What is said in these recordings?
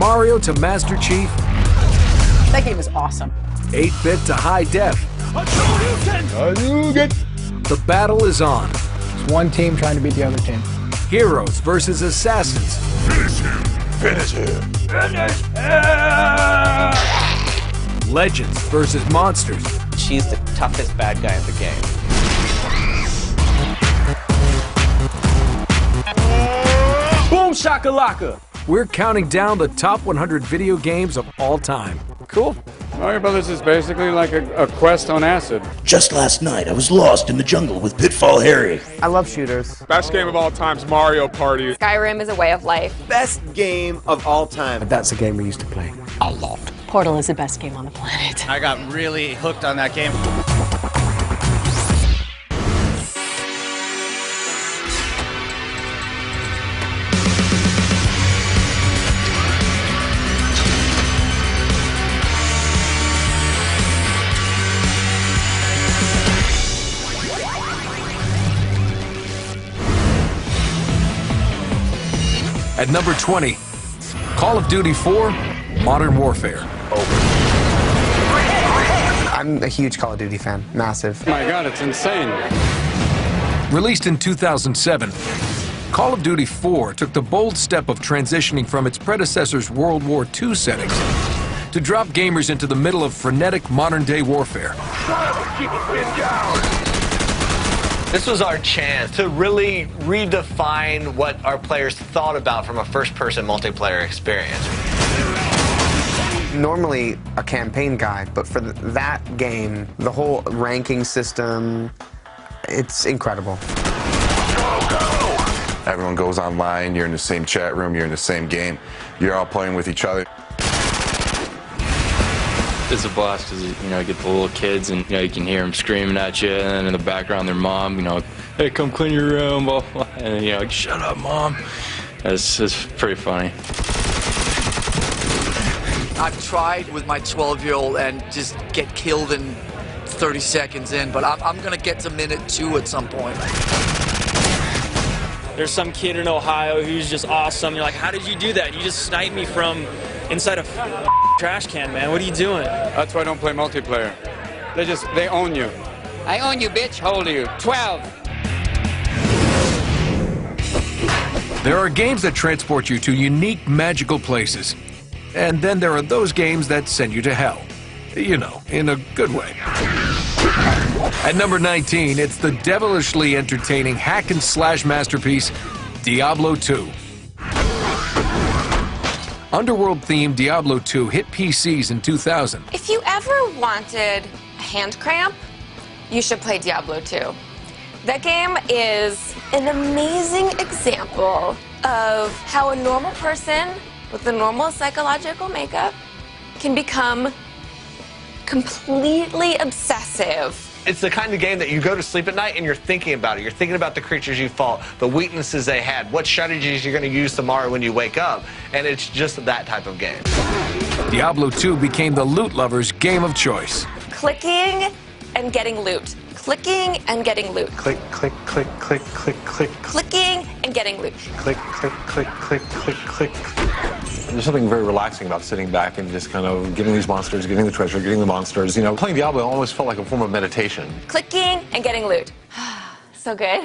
Mario to Master Chief. That game is awesome. 8-bit to high def. The battle is on. It's one team trying to beat the other team. Heroes versus assassins. Finish him! Finish him! Finish him! Legends versus monsters. She's the toughest bad guy in the game. Boom shakalaka! We're counting down the top 100 video games of all time. Cool. Mario Brothers is basically like a quest on acid. Just last night, I was lost in the jungle with Pitfall Harry. I love shooters. Best game of all time's Mario Party. Skyrim is a way of life. Best game of all time. That's a game we used to play a lot. Portal is the best game on the planet. I got really hooked on that game. At number 20, Call of Duty 4, Modern Warfare. I'm a huge Call of Duty fan. Massive. Oh my God, it's insane. Released in 2007, Call of Duty 4 took the bold step of transitioning from its predecessor's World War II settings to drop gamers into the middle of frenetic modern-day warfare. This was our chance to really redefine what our players thought about from a first-person multiplayer experience. Normally a campaign guy, but for that game, the whole ranking system, it's incredible. Everyone goes online, you're in the same chat room, you're in the same game, you're all playing with each other. It's a blast because, you know, you get the little kids and, you know, you can hear them screaming at you, and then in the background their mom, you know, hey, come clean your room, blah, blah, and, you know, like, shut up, Mom. It's pretty funny. I've tried with my 12-year-old and just get killed in 30 seconds in, but I'm going to get to minute 2 at some point. There's some kid in Ohio who's just awesome. You're like, how did you do that? You just sniped me from inside a trash can, man. What are you doing? That's why I don't play multiplayer. They own you. I own you, bitch. How old are you? 12. There are games that transport you to unique, magical places. And then there are those games that send you to hell. You know, in a good way. At number 19, it's the devilishly entertaining hack-and-slash masterpiece, Diablo 2. Underworld-themed Diablo 2 hit PCs in 2000. If you ever wanted a hand cramp, you should play Diablo 2. That game is an amazing example of how a normal person with a normal psychological makeup can become completely obsessive. It's the kind of game that you go to sleep at night and you're thinking about it. You're thinking about the creatures you fought, the weaknesses they had, what strategies you're going to use tomorrow when you wake up, and it's just that type of game. Diablo 2 became the loot lover's game of choice. Clicking and getting loot. Clicking and getting loot. Click, click, click, click, click, click. Clicking and getting loot. Click, click, click, click, click, click. There's something very relaxing about sitting back and just kind of getting these monsters, getting the treasure, getting the monsters. You know, playing Diablo almost felt like a form of meditation. Clicking and getting loot. So good.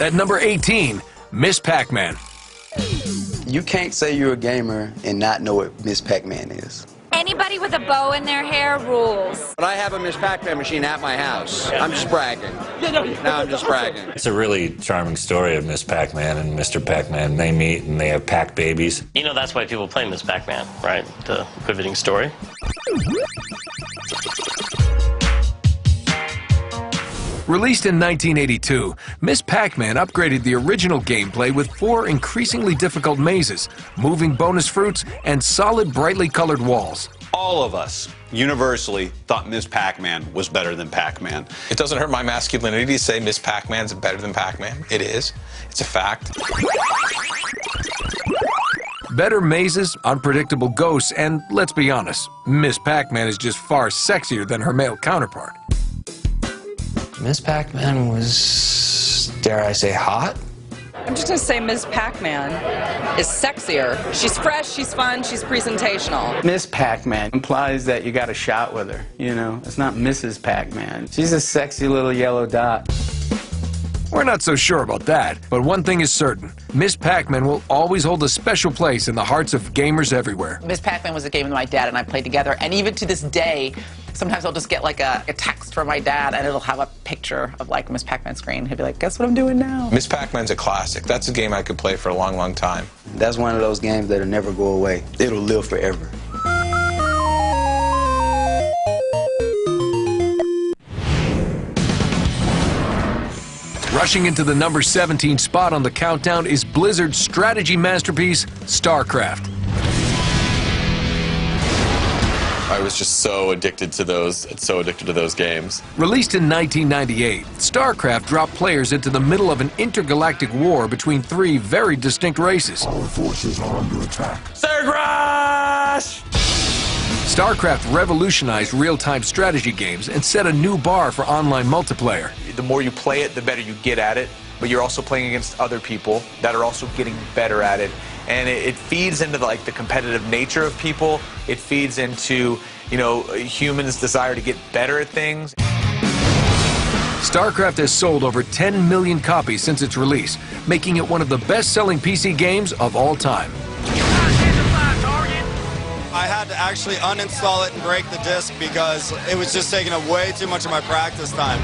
At number 18, Miss Pac-Man. You can't say you're a gamer and not know what Miss Pac-Man is. Anybody with a bow in their hair rules. But I have a Miss Pac-Man machine at my house. I'm just bragging. Now I'm just bragging. It's a really charming story of Miss Pac-Man and Mr. Pac-Man. They meet and they have Pac babies. You know, that's why people play Miss Pac-Man, right? The riveting story. Released in 1982, Miss Pac-Man upgraded the original gameplay with 4 increasingly difficult mazes, moving bonus fruits, and solid, brightly colored walls. All of us universally thought Miss Pac-Man was better than Pac-Man. It doesn't hurt my masculinity to say Miss Pac-Man's better than Pac-Man. It is. It's a fact. Better mazes, unpredictable ghosts, and let's be honest, Miss Pac-Man is just far sexier than her male counterpart. Miss Pac-Man was, dare I say, hot? I'm just going to say Ms. Pac-Man is sexier. She's fresh, she's fun, she's presentational. Miss Pac-Man implies that you got a shot with her, you know? It's not Mrs. Pac-Man. She's a sexy little yellow dot. We're not so sure about that, but one thing is certain. Miss Pac-Man will always hold a special place in the hearts of gamers everywhere. Miss Pac-Man was a game that my dad and I played together, and even to this day, sometimes I'll just get like a text from my dad, and it'll have a picture of like Miss Pac-Man screen. He'll be like, guess what I'm doing now? Miss Pac-Man's a classic. That's a game I could play for a long, long time. That's one of those games that'll never go away. It'll live forever. Rushing into the number 17 spot on the countdown is Blizzard's strategy masterpiece, StarCraft. I was just so addicted to those games. Released in 1998, StarCraft dropped players into the middle of an intergalactic war between three very distinct races. Our forces are under attack. Crash! StarCraft revolutionized real-time strategy games and set a new bar for online multiplayer. The more you play it, the better you get at it, but you're also playing against other people that are also getting better at it. And it feeds into like the competitive nature of people. It feeds into, you know, humans' desire to get better at things. StarCraft has sold over 10 million copies since its release, making it one of the best-selling PC games of all time. I had to actually uninstall it and break the disc because it was just taking up way too much of my practice time.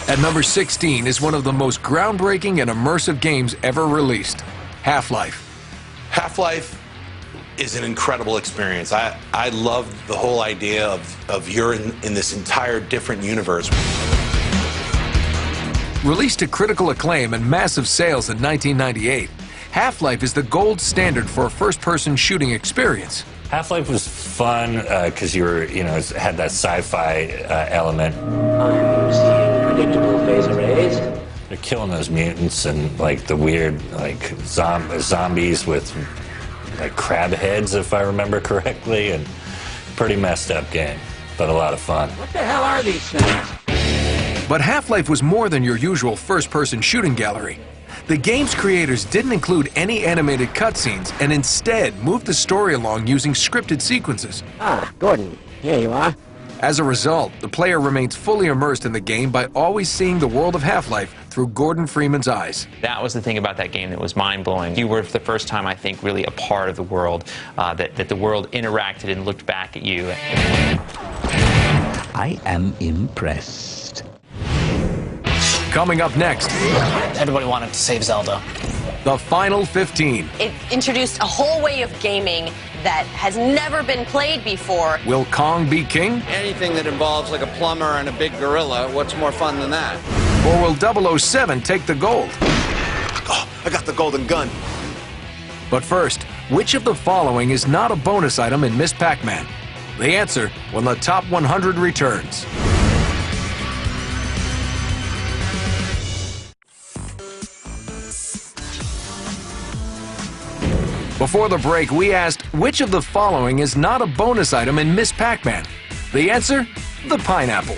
At number 16 is one of the most groundbreaking and immersive games ever released, Half-Life. Half-Life is an incredible experience. I love the whole idea of you're in this entire different universe. Released to critical acclaim and massive sales in 1998, Half-Life is the gold standard for a first-person shooting experience. Half-Life was fun because it had that sci-fi element. Predictable phase arrays. They're killing those mutants and like the weird zombies with like crab heads, if I remember correctly, and pretty messed up game, but a lot of fun. What the hell are these things? But Half-Life was more than your usual first-person shooting gallery. The game's creators didn't include any animated cutscenes and instead moved the story along using scripted sequences. Ah, Gordon, here you are. As a result, the player remains fully immersed in the game by always seeing the world of Half-Life through Gordon Freeman's eyes. That was the thing about that game that was mind-blowing. You were, for the first time, I think, really a part of the world, that the world interacted and looked back at you. I am impressed. Coming up next, Everybody wanted to save Zelda. the final 15. It introduced a whole way of gaming that has never been played before. Will Kong be king? Anything that involves like a plumber and a big gorilla, what's more fun than that? Or will 007 take the gold? Oh, I got the golden gun. But first, which of the following is not a bonus item in Miss Pac-Man? The answer when the top 100 returns. Before the break, we asked, which of the following is not a bonus item in Miss Pac-Man? The answer? The pineapple.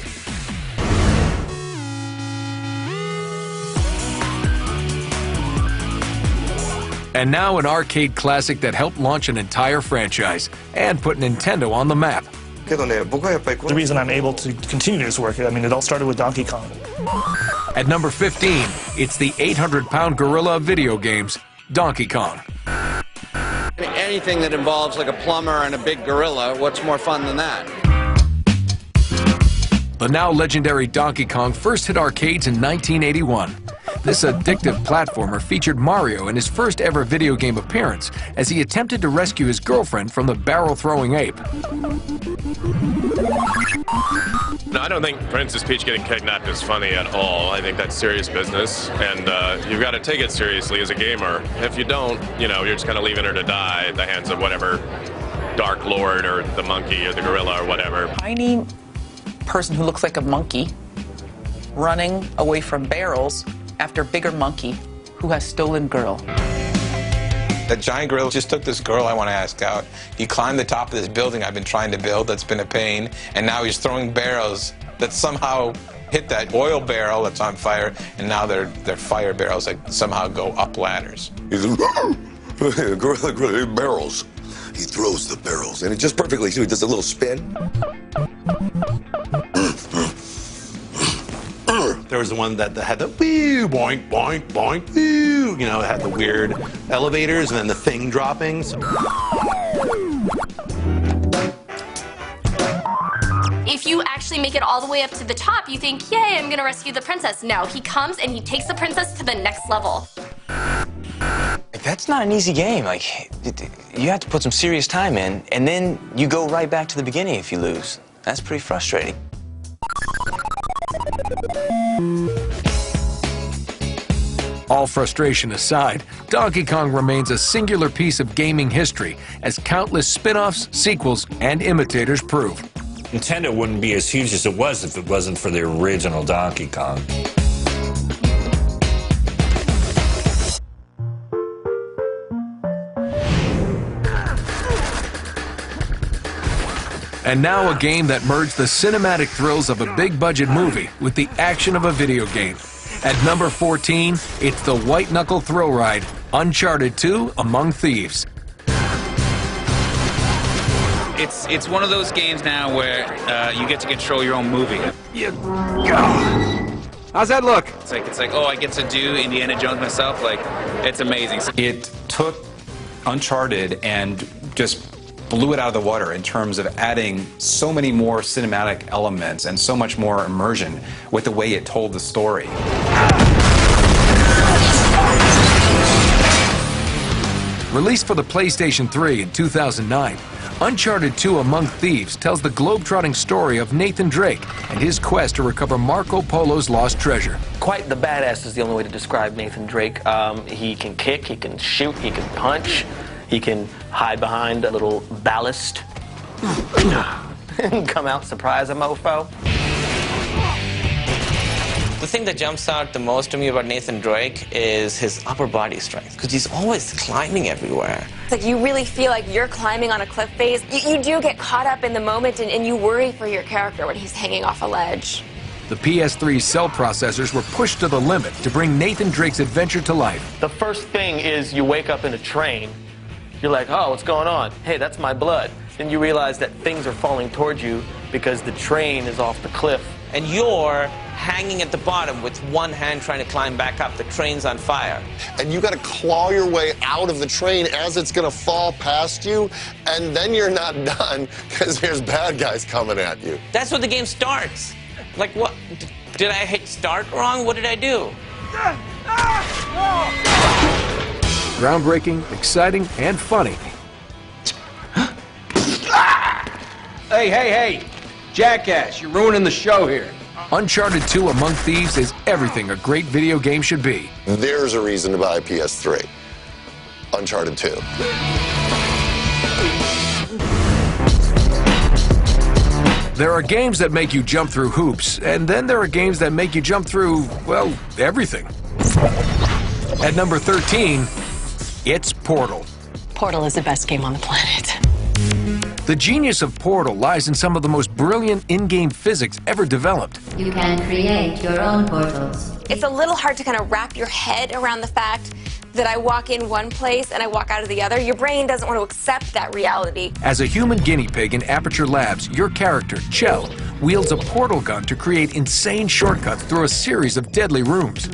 And now an arcade classic that helped launch an entire franchise and put Nintendo on the map. The reason I'm able to continue this work, it all started with Donkey Kong. At number 15, it's the 800-pound gorilla of video games, Donkey Kong. Anything that involves like a plumber and a big gorilla, what's more fun than that? The now legendary Donkey Kong first hit arcades in 1981. This addictive platformer featured Mario in his first ever video game appearance as he attempted to rescue his girlfriend from the barrel-throwing ape. No, I don't think Princess Peach getting kidnapped is funny at all. I think that's serious business, and you've got to take it seriously as a gamer. If you don't, you're just kind of leaving her to die at the hands of whatever Dark Lord or the monkey or the gorilla or whatever. Tiny person who looks like a monkey running away from barrels after bigger monkey who has stolen girl. That giant gorilla just took this girl I want to ask out. He climbed the top of this building I've been trying to build that's been a pain, and now he's throwing barrels that somehow hit that oil barrel that's on fire, and now they're fire barrels that somehow go up ladders. He's gorilla barrels. He throws the barrels, and it just perfectly, so he does a little spin. There was the one that had the wee boink boink boink woo, you know, it had the weird elevators and then the thing dropping. If you actually make it all the way up to the top, you think, yay, I'm gonna rescue the princess. No, he comes and he takes the princess to the next level. That's not an easy game. Like, you have to put some serious time in, and then you go right back to the beginning if you lose. That's pretty frustrating. All frustration aside, Donkey Kong remains a singular piece of gaming history, as countless spin-offs, sequels, and imitators prove. Nintendo wouldn't be as huge as it was if it wasn't for the original Donkey Kong. And now a game that merged the cinematic thrills of a big-budget movie with the action of a video game. At number 14, it's the white-knuckle thrill ride, Uncharted 2: Among Thieves. It's one of those games now where you get to control your own movie. How's that look? It's like, oh, I get to do Indiana Jones myself. Like, it's amazing. It took Uncharted and just blew it out of the water in terms of adding so many more cinematic elements and so much more immersion with the way it told the story. Released for the PlayStation 3 in 2009, Uncharted 2: Among Thieves tells the globe-trotting story of Nathan Drake and his quest to recover Marco Polo's lost treasure. Quite the badass is the only way to describe Nathan Drake. He can kick, he can shoot, he can punch, he can hide behind a little ballast and come out surprise a mofo. The thing that jumps out the most to me about Nathan Drake is his upper body strength, because he's always climbing everywhere. It's like you really feel like you're climbing on a cliff face. You do get caught up in the moment, and you worry for your character when he's hanging off a ledge. The PS3's cell processors were pushed to the limit to bring Nathan Drake's adventure to life. The first thing is you wake up in a train. You're like, oh, what's going on? Hey, that's my blood. Then you realize that things are falling towards you because the train is off the cliff. And you're hanging at the bottom with one hand trying to climb back up. The train's on fire. And you got to claw your way out of the train as it's going to fall past you, and then you're not done because there's bad guys coming at you. That's where the game starts. Like, what? Did I hit start wrong? What did I do? Groundbreaking, exciting, and funny. Hey! Jackass, you're ruining the show here. Uncharted 2: Among Thieves is everything a great video game should be. There's a reason to buy a PS3. Uncharted 2. There are games that make you jump through hoops, and then there are games that make you jump through, well, everything. At number 13, it's Portal. Portal is the best game on the planet. The genius of Portal lies in some of the most brilliant in-game physics ever developed. You can create your own portals. It's a little hard to kind of wrap your head around the fact that I walk in one place and I walk out of the other. Your brain doesn't want to accept that reality. As a human guinea pig in Aperture Labs, your character, Chell, wields a portal gun to create insane shortcuts through a series of deadly rooms.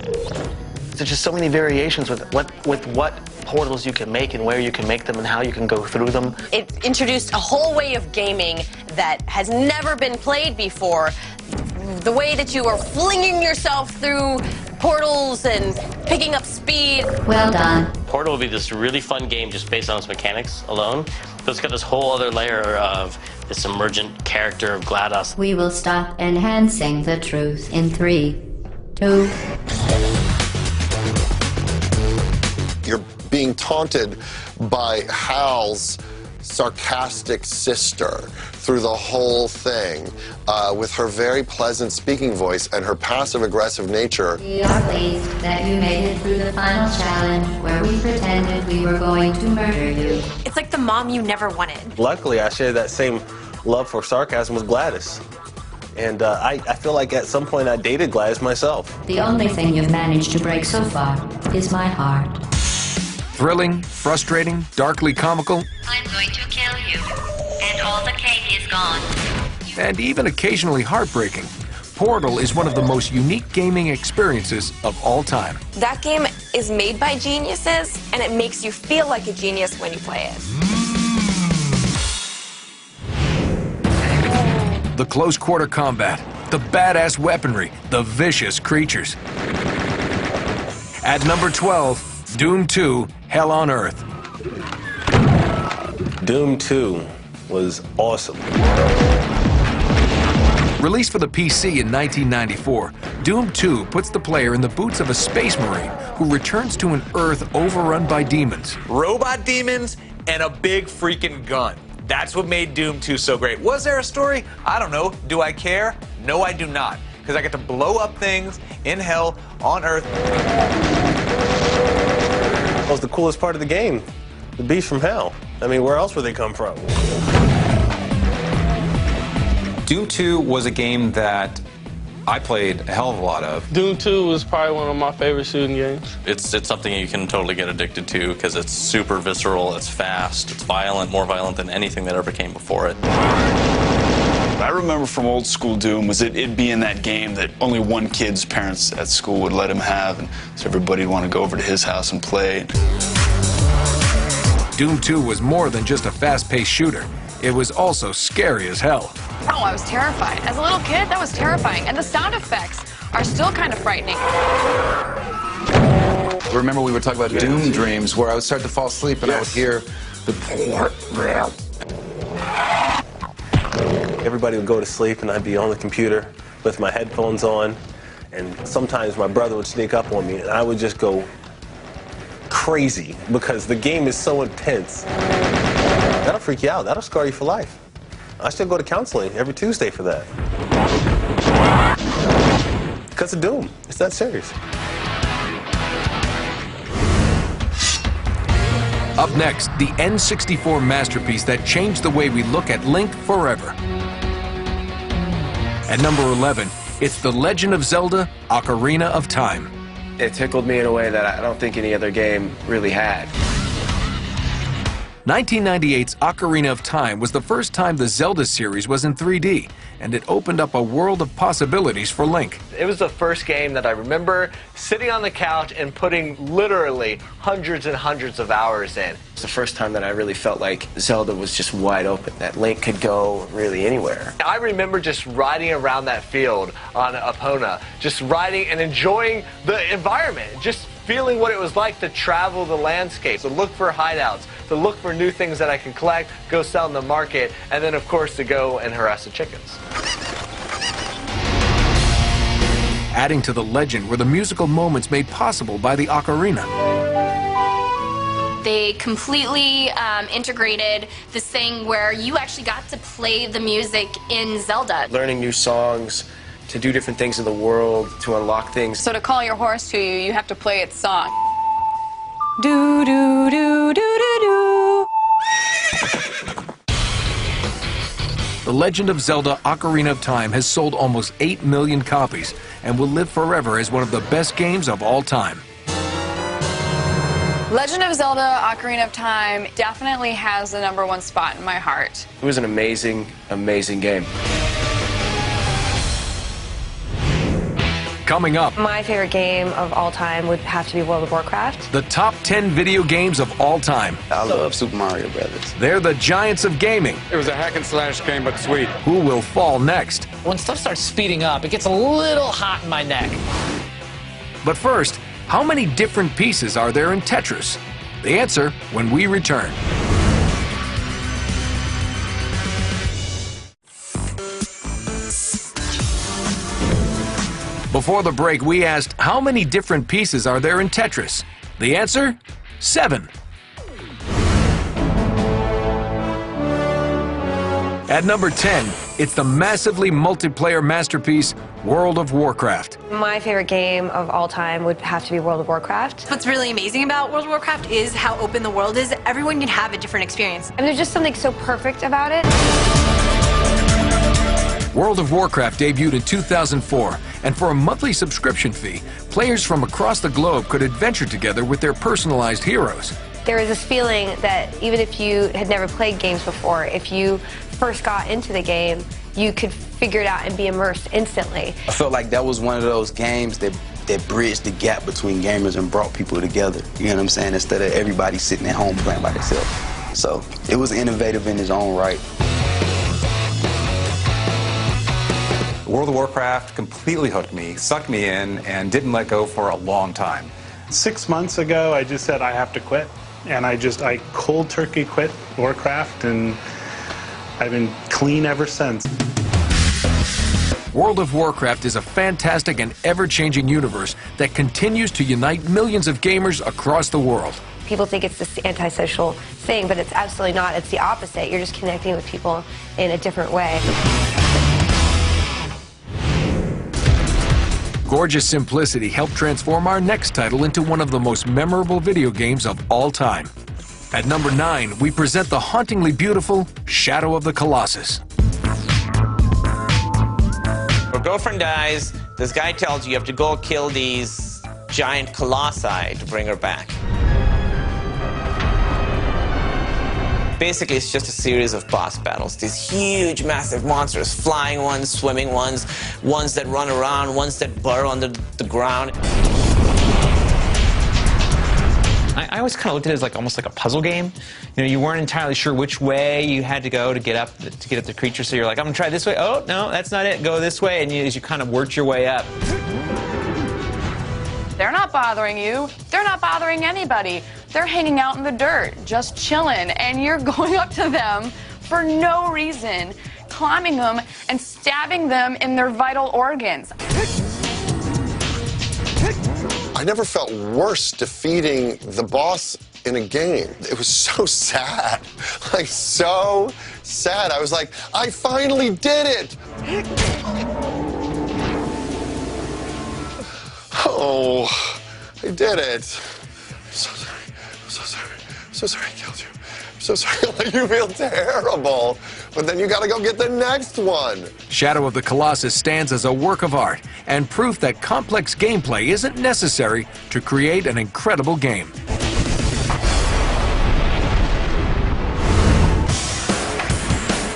There's just so many variations with what portals you can make and where you can make them and how you can go through them. It introduced a whole way of gaming that has never been played before. The way that you are flinging yourself through portals and picking up speed. Well done. Portal will be this really fun game just based on its mechanics alone. But it's got this whole other layer of this emergent character of GLaDOS. We will stop enhancing the truth in 3, 2. You're being taunted by Hal's sarcastic sister through the whole thing, with her very pleasant speaking voice and her passive-aggressive nature. We are pleased that you made it through the final challenge where we pretended we were going to murder you. It's like the mom you never wanted. Luckily, I shared that same love for sarcasm with Gladys. And I feel like at some point I dated Gladys myself. The only thing you've managed to break so far is my heart. Thrilling, frustrating, darkly comical, I'm going to kill you, and all the cake is gone. and even occasionally heartbreaking, Portal is one of the most unique gaming experiences of all time. That game is made by geniuses, and it makes you feel like a genius when you play it. The close quarter combat, the badass weaponry, the vicious creatures. At number 12, Doom 2, Hell on Earth. Doom 2 was awesome. Released for the PC in 1994, Doom 2 puts the player in the boots of a space marine who returns to an Earth overrun by demons. Robot demons and a big freaking gun. That's what made Doom 2 so great. Was there a story? I don't know. Do I care? No, I do not. Because I get to blow up things in hell, on Earth. That was the coolest part of the game. The beast from hell. I mean, where else would they come from? Doom 2 was a game that I played a hell of a lot of. Doom 2 was probably one of my favorite shooting games. It's something you can totally get addicted to because it's super visceral, it's fast, it's violent, more violent than anything that ever came before it. What I remember from old school Doom was it being that game that only one kid's parents at school would let him have, and so everybody would want to go over to his house and play. Doom 2 was more than just a fast-paced shooter. It was also scary as hell. Oh, I was terrified. As a little kid, that was terrifying. And the sound effects are still kind of frightening. Remember we were talking about Doom dreams where I would start to fall asleep and I would hear the... Everybody would go to sleep and I'd be on the computer with my headphones on, and sometimes my brother would sneak up on me and I would just go crazy because the game is so intense. That'll freak you out. That'll scar you for life. I still go to counseling every Tuesday for that. Because of Doom. It's that serious. Up next, the N64 masterpiece that changed the way we look at Link forever. At number 11, it's The Legend of Zelda: Ocarina of Time. It tickled me in a way that I don't think any other game really had. 1998's Ocarina of Time was the first time the Zelda series was in 3D, and it opened up a world of possibilities for Link. It was the first game that I remember sitting on the couch and putting literally hundreds and hundreds of hours in. It's the first time that I really felt like Zelda was just wide open, that Link could go really anywhere. I remember just riding around that field on Epona, just riding and enjoying the environment, just feeling what it was like to travel the landscape, to look for hideouts, to look for new things that I could collect, go sell in the market, and then of course to go and harass the chickens. Adding to the legend were the musical moments made possible by the ocarina. They completely integrated this thing where you actually got to play the music in Zelda. Learning new songs, to do different things in the world, to unlock things. So to call your horse to you, you have to play its song. Do do do do do do. The Legend of Zelda: Ocarina of Time has sold almost 8 million copies and will live forever as one of the best games of all time. Legend of Zelda: Ocarina of Time definitely has the #1 spot in my heart. It was an amazing, amazing game. Coming up, My favorite game of all time would have to be World of Warcraft. the top 10 video games of all time. I love Super Mario Brothers. They're the giants of gaming. It was a hack and slash game, but sweet. Who will fall next? When stuff starts speeding up, it gets a little hot in my neck. But first, how many different pieces are there in Tetris? The answer when we return. Before the break, we asked, how many different pieces are there in Tetris? The answer? 7. At number 10, it's the massively multiplayer masterpiece, World of Warcraft. My favorite game of all time would have to be World of Warcraft. What's really amazing about World of Warcraft is how open the world is. Everyone can have a different experience. And there's just something so perfect about it. World of Warcraft debuted in 2004, and for a monthly subscription fee, players from across the globe could adventure together with their personalized heroes. There was this feeling that even if you had never played games before, if you first got into the game, you could figure it out and be immersed instantly. I felt like that was one of those games that bridged the gap between gamers and brought people together. You know what I'm saying? Instead of everybody sitting at home playing by themselves. So it was innovative in its own right. World of Warcraft completely hooked me, sucked me in, and didn't let go for a long time. 6 months ago, I just said I have to quit. And I cold turkey quit Warcraft, and I've been clean ever since. World of Warcraft is a fantastic and ever-changing universe that continues to unite millions of gamers across the world. People think it's this antisocial thing, but it's absolutely not. It's the opposite. You're just connecting with people in a different way. Gorgeous simplicity helped transform our next title into one of the most memorable video games of all time. At number 9, we present the hauntingly beautiful Shadow of the Colossus. Your girlfriend dies, this guy tells you you have to go kill these giant colossi to bring her back. Basically, it's just a series of boss battles. These huge, massive monsters, flying ones, swimming ones, ones that run around, ones that burrow under the ground. I always kind of looked at it as almost like a puzzle game. You know, you weren't entirely sure which way you had to go to get up the creature. So you're like, I'm gonna try this way. Oh no, that's not it. Go this way, and as you kind of worked your way up. They're not bothering you. They're not bothering anybody. They're hanging out in the dirt, just chilling, and you're going up to them for no reason, climbing them and stabbing them in their vital organs. I never felt worse defeating the boss in a game. It was so sad, like so sad. I was like, I finally did it. Oh, I did it. I'm so sorry. I'm so sorry. I'm so sorry I killed you. I'm so sorry. Like, you feel terrible. But then you gotta go get the next one. Shadow of the Colossus stands as a work of art and proof that complex gameplay isn't necessary to create an incredible game.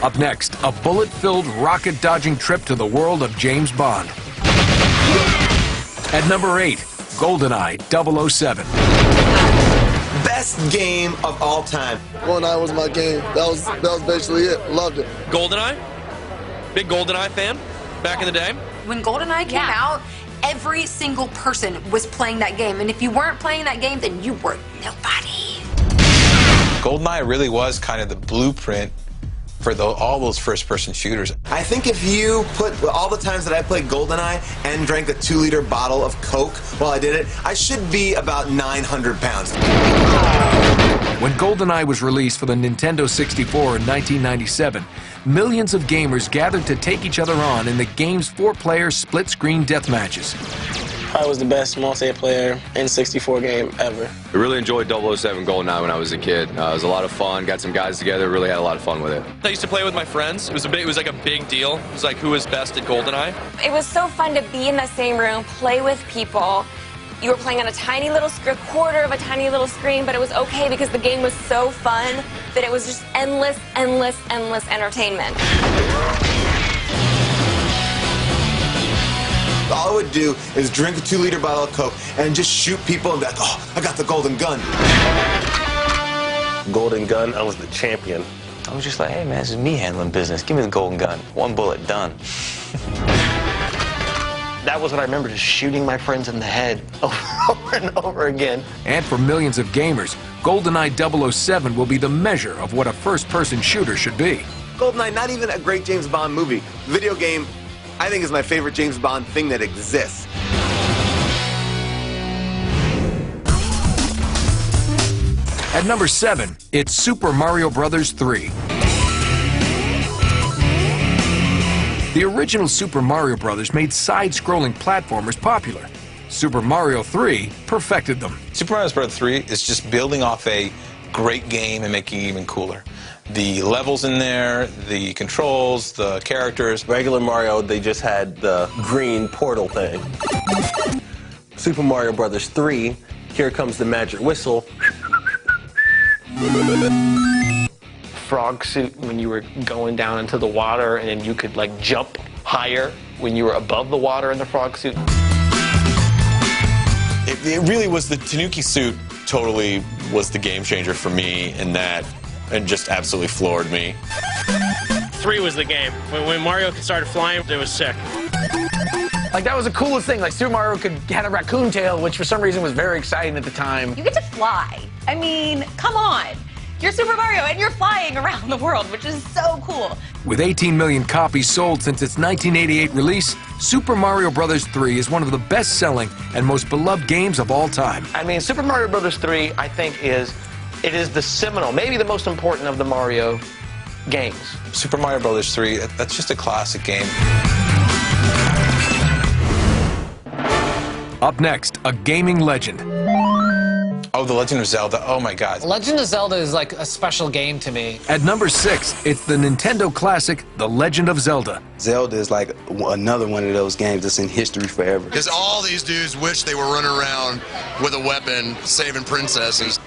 Up next, a bullet-filled, rocket-dodging trip to the world of James Bond. At number 8, GoldenEye 007. Best game of all time. GoldenEye was my game. That was basically it. Loved it. GoldenEye? Big GoldenEye fan back in the day. When GoldenEye came out, every single person was playing that game. And if you weren't playing that game, then you were nobody. GoldenEye really was kind of the blueprint for all those first-person shooters. I think if you put all the times that I played GoldenEye and drank a 2-liter bottle of Coke while I did it, I should be about 900 pounds. When GoldenEye was released for the Nintendo 64 in 1997, millions of gamers gathered to take each other on in the game's 4-player split-screen deathmatches. Probably was the best multiplayer N64 game ever. I really enjoyed 007 GoldenEye when I was a kid. It was a lot of fun. Got some guys together. Really had a lot of fun with it. I used to play with my friends. It was like a big deal. It was like who was best at GoldenEye. It was so fun to be in the same room, play with people. You were playing on a tiny little quarter of a tiny little screen, but it was okay because the game was so fun that it was just endless, endless, endless entertainment. All I would do is drink a 2-liter bottle of Coke and just shoot people and be like, oh, I got the golden gun. Golden gun, I was the champion. I was just like, hey man, this is me handling business. Give me the golden gun. 1 bullet, done. That was what I remember, just shooting my friends in the head over and over again. And for millions of gamers, GoldenEye 007 will be the measure of what a first-person shooter should be. GoldenEye, not even a great James Bond movie. Video game, I think, is my favorite James Bond thing that exists. At number 7, it's Super Mario Bros. 3. The original Super Mario Bros. Made side-scrolling platformers popular. Super Mario 3 perfected them. Super Mario Bros. 3 is just building off a great game and making it even cooler. The levels in there, the controls, the characters. Regular Mario, they just had the green portal thing. Super Mario Bros. 3, here comes the magic whistle. Frog suit when you were going down into the water, and then you could like jump higher when you were above the water in the frog suit. It really was the Tanuki suit totally was the game changer for me in that, and just absolutely floored me. 3 was the game. When Mario started flying, it was sick. Like, that was the coolest thing. Like, Super Mario had a raccoon tail, which for some reason was very exciting at the time. You get to fly. I mean, come on. You're Super Mario and you're flying around the world, which is so cool. With 18 million copies sold since its 1988 release, Super Mario Bros. 3 is one of the best-selling and most beloved games of all time. I mean, Super Mario Bros. 3, I think, is the seminal, maybe the most important of the Mario games. Super Mario Bros. 3, that's just a classic game. Up next, a gaming legend. Oh, The Legend of Zelda. Oh, my God. Legend of Zelda is like a special game to me. At number 6, it's the Nintendo classic, The Legend of Zelda. Zelda is like another one of those games that's in history forever. Because all these dudes wish they were running around with a weapon saving princesses.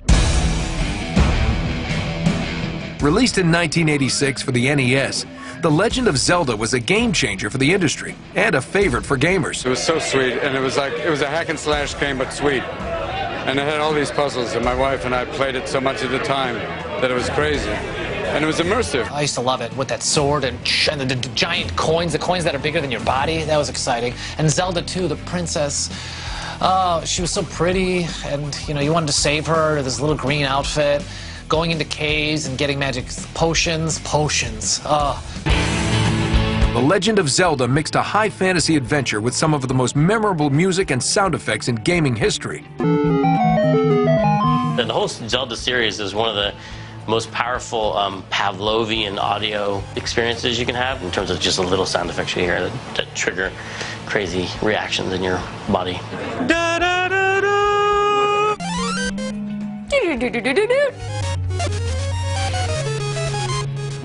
Released in 1986 for the NES, The Legend of Zelda was a game-changer for the industry and a favorite for gamers. It was so sweet, and it was a hack-and-slash game, but sweet. And it had all these puzzles, and my wife and I played it so much at the time that it was crazy. And it was immersive. I used to love it with that sword and the giant coins, the coins that are bigger than your body. That was exciting. And Zelda, too, the princess. Oh, she was so pretty, and you wanted to save her, this little green outfit, going into caves and getting magic potions. Oh. The Legend of Zelda mixed a high fantasy adventure with some of the most memorable music and sound effects in gaming history. The whole Zelda series is one of the most powerful Pavlovian audio experiences you can have in terms of just a little sound effects you hear that trigger crazy reactions in your body.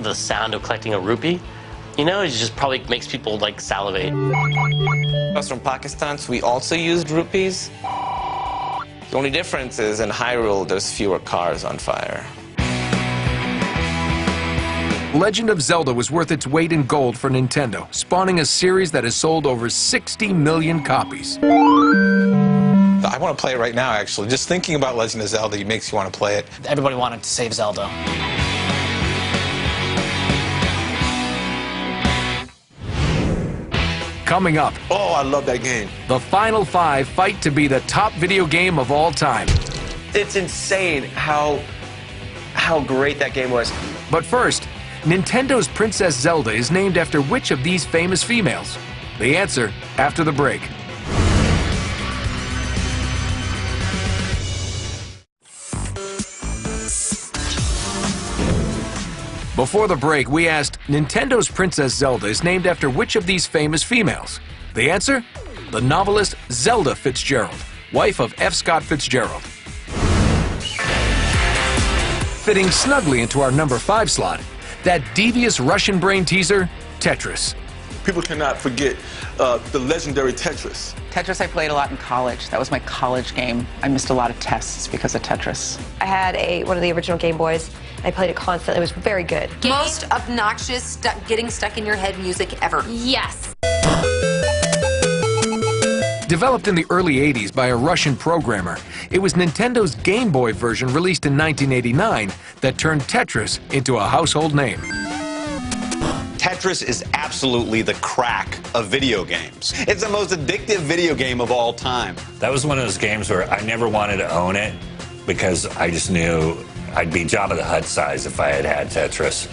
The sound of collecting a rupee, it just probably makes people like salivate. I was from Pakistan, so we also used rupees. The only difference is in Hyrule, there's fewer cars on fire. Legend of Zelda was worth its weight in gold for Nintendo, spawning a series that has sold over 60 million copies. I want to play it right now, actually. Just thinking about Legend of Zelda makes you want to play it. Everybody wanted to save Zelda. Coming up. Oh, I love that game. The Final 5 fight to be the top video game of all time. It's insane how great that game was. But first, Nintendo's Princess Zelda is named after which of these famous females? The answer after the break. Before the break, we asked, Nintendo's Princess Zelda is named after which of these famous females? The answer? The novelist Zelda Fitzgerald, wife of F. Scott Fitzgerald. Fitting snugly into our number 5 slot, that devious Russian brain teaser, Tetris. People cannot forget the legendary Tetris. Tetris I played a lot in college. That was my college game. I missed a lot of tests because of Tetris. I had one of the original Game Boys. I played it constantly. It was very good. Most obnoxious, getting stuck in your head music ever. Yes. Developed in the early 80s by a Russian programmer, it was Nintendo's Game Boy version released in 1989 that turned Tetris into a household name. Tetris is absolutely the crack of video games. It's the most addictive video game of all time. That was one of those games where I never wanted to own it because I just knew I'd be Jabba the Hutt size if I had Tetris.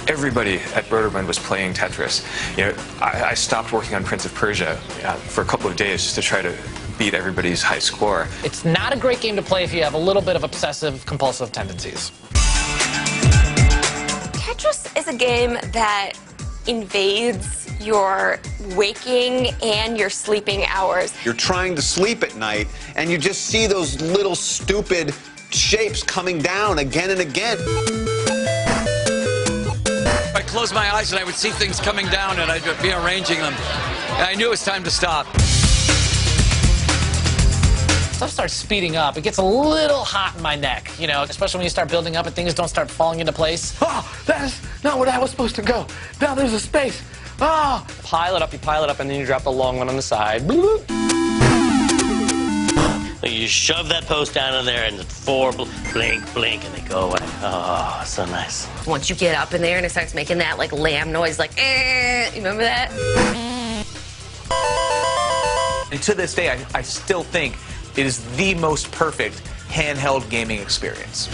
Everybody at Broderbund was playing Tetris. I stopped working on Prince of Persia for a couple of days just to try to beat everybody's high score. It's not a great game to play if you have a little bit of obsessive-compulsive tendencies. Tetris is a game that invades your waking and your sleeping hours. You're trying to sleep at night, and you just see those little stupid shapes coming down again and again. I closed my eyes and I would see things coming down and I'd be arranging them. And I knew it was time to stop. Stuff starts speeding up. It gets a little hot in my neck, you know, especially when you start building up and things don't start falling into place. Oh, that's not where that was supposed to go. Now there's a space. Ah! Pile it up, and then you drop the long one on the side. You shove that post down in there, and 4 blink, blink, and they go away. Oh, so nice. Once you get up in there and it starts making that like lamb noise, like, you remember that? And to this day, I still think it is the most perfect handheld gaming experience.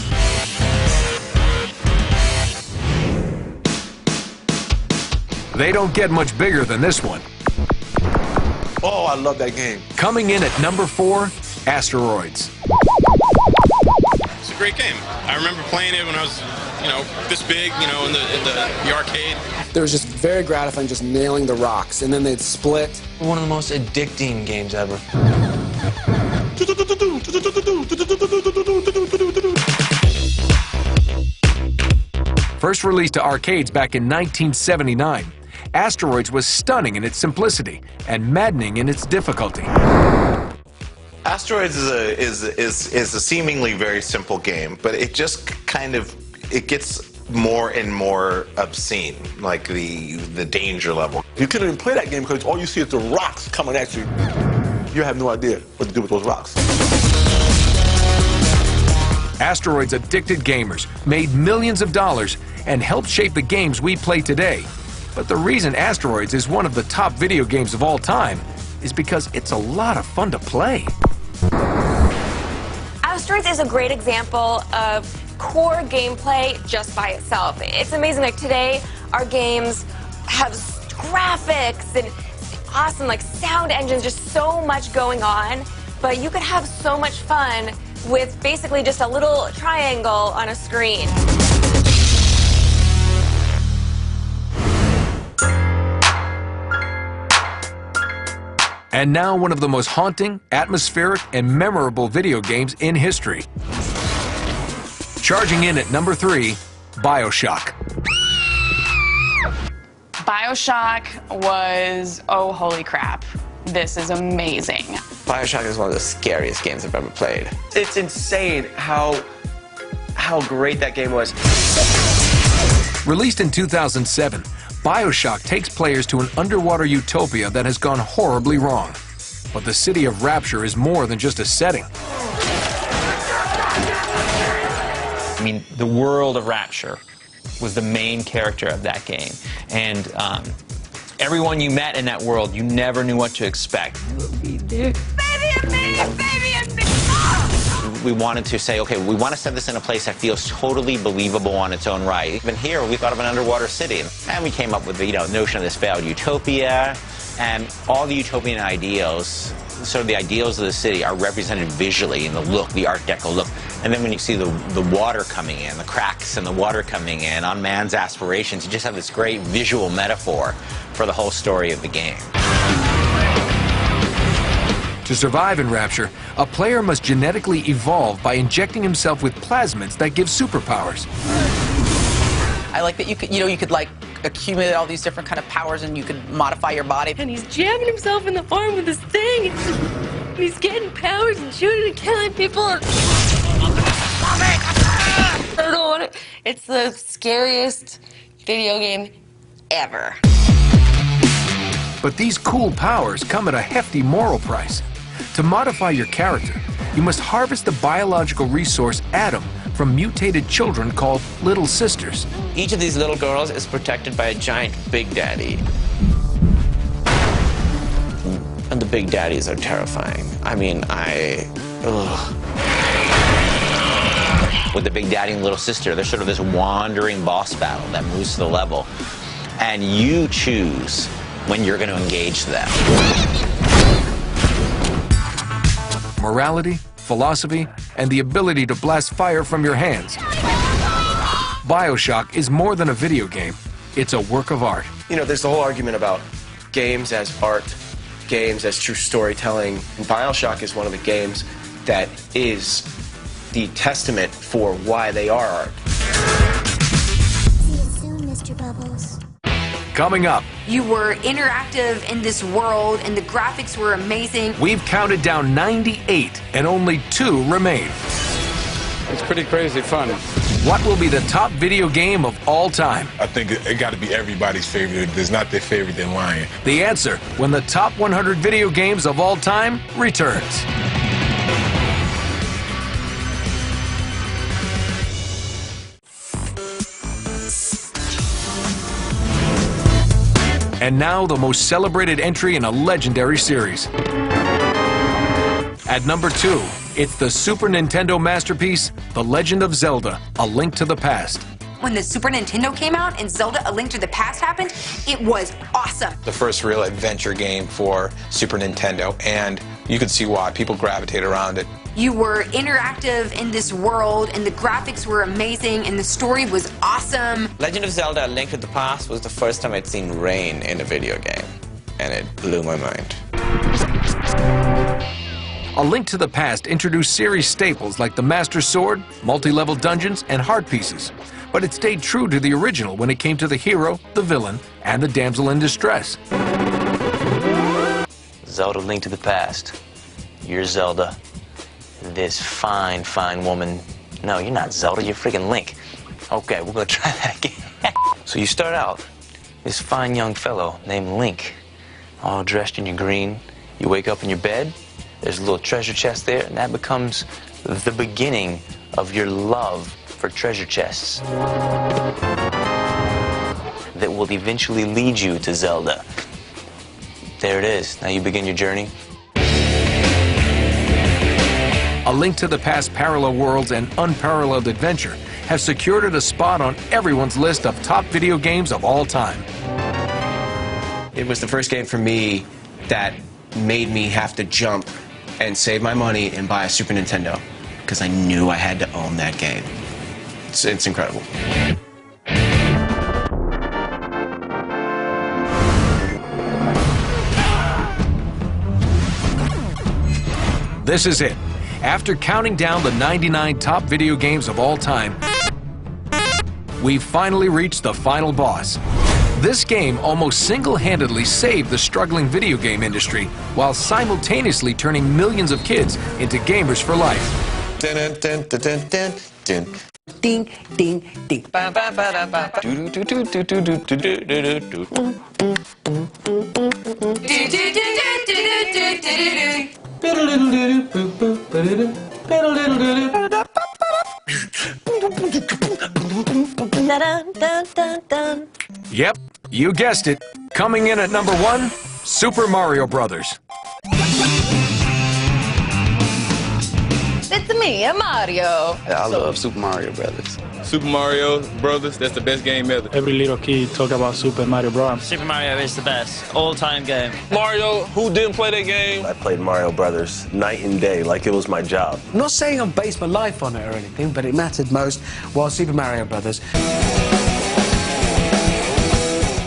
They don't get much bigger than this one. Oh, I love that game. Coming in at number 4, Asteroids. It's a great game. I remember playing it when I was, this big, in the arcade. It was just very gratifying, just nailing the rocks, and then they'd split. One of the most addicting games ever. First released to arcades back in 1979, Asteroids was stunning in its simplicity and maddening in its difficulty. Asteroids is a seemingly very simple game, but it just it gets more and more obscene, like the danger level. You couldn't even play that game because all you see is the rocks coming at you. You have no idea what to do with those rocks. Asteroids addicted gamers, made millions of dollars, and helped shape the games we play today. But the reason Asteroids is one of the top video games of all time is because it's a lot of fun to play. Asteroids is a great example of core gameplay just by itself. It's amazing, like today, our games have graphics and awesome sound engines, just so much going on, but you could have so much fun with basically just a little triangle on a screen. And now one of the most haunting, atmospheric, and memorable video games in history. Charging in at number 3, BioShock. BioShock was, oh, holy crap. This is amazing. BioShock is one of the scariest games I've ever played. It's insane how great that game was. Released in 2007, BioShock takes players to an underwater utopia that has gone horribly wrong. But the city of Rapture is more than just a setting. I mean, the world of Rapture was the main character of that game. And everyone you met in that world, you never knew what to expect. We wanted to say, okay, we want to set this in a place that feels totally believable on its own right. Even here, we thought of an underwater city, and we came up with the notion of this failed utopia, and all the utopian ideals, sort of the ideals of the city, are represented visually in the look, the Art Deco look. And then when you see the water coming in, the cracks and the water coming in on man's aspirations, you just have this great visual metaphor for the whole story of the game. To survive in Rapture, a player must genetically evolve by injecting himself with plasmids that give superpowers. I like that you could like accumulate all these different kind of powers and you could modify your body. And he's jamming himself in the arm with this thing. And he's getting powers and shooting and killing people. I don't want it. It's the scariest video game ever. But these cool powers come at a hefty moral price. To modify your character, you must harvest the biological resource Adam from mutated children called little sisters. Each of these little girls is protected by a giant Big Daddy. And the Big Daddies are terrifying. I mean, with the Big Daddy and Little Sister, there's sort of this wandering boss battle that moves to the level. And you choose when you're going to engage them. Morality, philosophy, and the ability to blast fire from your hands. BioShock is more than a video game. It's a work of art. There's the whole argument about games as art, games as true storytelling. And BioShock is one of the games that is the testament for why they are art. See you soon, Mr. Bubbles. Coming up, You were interactive in this world, and the graphics were amazing. we've counted down 98, and only 2 remain. It's pretty crazy fun. What will be the top video game of all time? I think it got to be everybody's favorite. If there's not their favorite, then lying. The answer when the top 100 video games of all time returns. And now the most celebrated entry in a legendary series. At number 2, it's the Super Nintendo masterpiece, The Legend of Zelda: A Link to the Past. When the Super Nintendo came out and Zelda: A Link to the Past happened, it was awesome. The first real adventure game for Super Nintendo, and you could see why people gravitate around it. You were interactive in this world, and the graphics were amazing, and the story was awesome. Legend of Zelda: A Link to the Past was the first time I'd seen rain in a video game, and it blew my mind. A Link to the Past introduced series staples like the Master Sword, multi-level dungeons, and heart pieces. But it stayed true to the original when it came to the hero, the villain, and the damsel in distress. Zelda: Link to the Past. You're Zelda. This fine, fine woman. No, you're not Zelda, you're freaking Link. Okay, we're gonna try that again. So you start out, this fine young fellow named Link, all dressed in your green. You wake up in your bed, there's a little treasure chest there, and that becomes the beginning of your love for treasure chests. That will eventually lead you to Zelda. There it is. Now you begin your journey. A Link to the Past parallel worlds and unparalleled adventure have secured it a spot on everyone's list of top video games of all time. It was the first game for me that made me have to jump and save my money and buy a Super Nintendo because I knew I had to own that game. It's incredible. This is it. After counting down the 99 top video games of all time, we've finally reached the final boss. This game almost single-handedly saved the struggling video game industry while simultaneously turning millions of kids into gamers for life. Dun, dun, dun, dun, dun, dun. Ding, ding, ding. Yep, you guessed it. Coming in at number 1, Super Mario Brothers. It's me, Mario. I love Super Mario Brothers. Super Mario Brothers, that's the best game ever. Every little kid talk about Super Mario Bros. Super Mario is the best all-time game. Mario, who didn't play that game? I played Mario Brothers night and day like it was my job. I'm not saying I based my life on it or anything, but it mattered most while Super Mario Brothers.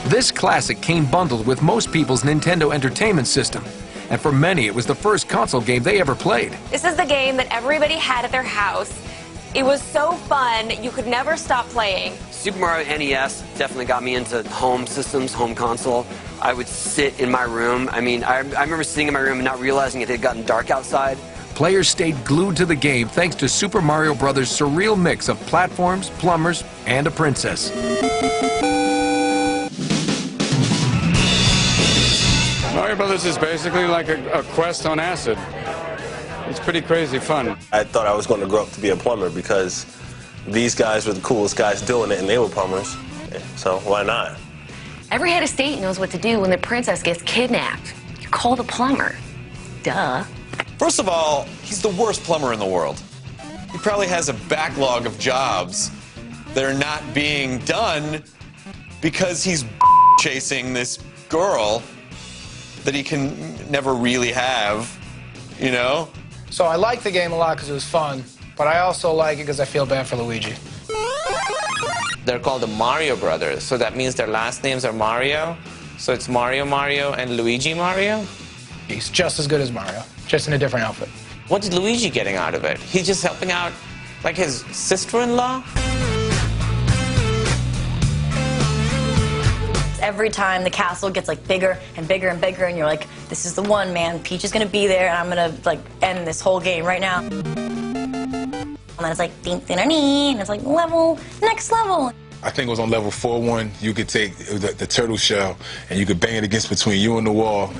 This classic came bundled with most people's Nintendo Entertainment System, and for many it was the first console game they ever played. This is the game that everybody had at their house. It was so fun, you could never stop playing. Super Mario NES definitely got me into home systems, home console. I would sit in my room. I mean, I remember sitting in my room and not realizing it had gotten dark outside. Players stayed glued to the game thanks to Super Mario Bros.' surreal mix of platforms, plumbers, and a princess. Mario Brothers is basically like a quest on acid. It's pretty crazy fun. I thought I was going to grow up to be a plumber because these guys were the coolest guys doing it, and they were plumbers. So why not? Every head of state knows what to do when the princess gets kidnapped. You call the plumber. Duh. First of all, he's the worst plumber in the world. He probably has a backlog of jobs that are not being done because he's chasing this girl that he can never really have, you know? So I liked the game a lot because it was fun, but I also like it because I feel bad for Luigi. They're called the Mario Brothers, so that means their last names are Mario. So it's Mario and Luigi Mario? He's just as good as Mario, just in a different outfit. What's Luigi getting out of it? He's just helping out, like, his sister-in-law? Every time the castle gets like bigger and bigger and bigger, and you're like, this is the one, man. Peach is gonna be there, and I'm gonna like end this whole game right now. And then it's like, ding, ding, ding, and it's like next level. I think it was on level 4-1. You could take the turtle shell and you could bang it against between you and the wall.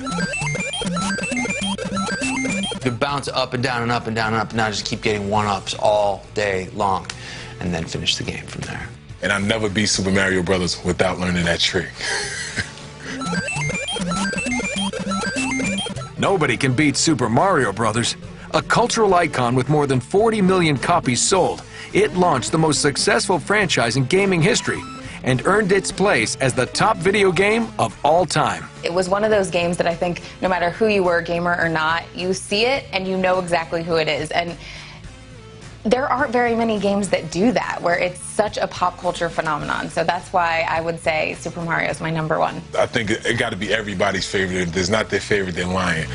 You could bounce up and down and up and down and up and down, just keep getting one-ups all day long, and then finish the game from there. And I never beat Super Mario Brothers without learning that trick. Nobody can beat Super Mario Brothers. A cultural icon with more than 40 million copies sold, it launched the most successful franchise in gaming history and earned its place as the top video game of all time. It was one of those games that I think no matter who you were, gamer or not, you see it and you know exactly who it is. And there aren't very many games that do that, where it's such a pop culture phenomenon. So that's why I would say Super Mario is my number one. I think it got to be everybody's favorite. If there's not their favorite, they're lying.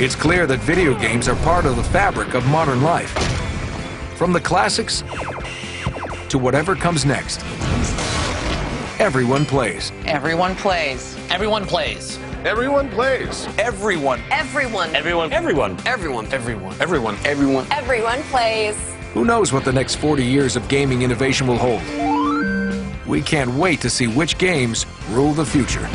It's clear that video games are part of the fabric of modern life. From the classics to whatever comes next. Everyone plays. Everyone plays. Everyone plays. Everyone plays. Everyone. Everyone. Everyone. Everyone. Everyone. Everyone. Everyone plays. Who knows what the next 40 years of gaming innovation will hold? We can't wait to see which games rule the future.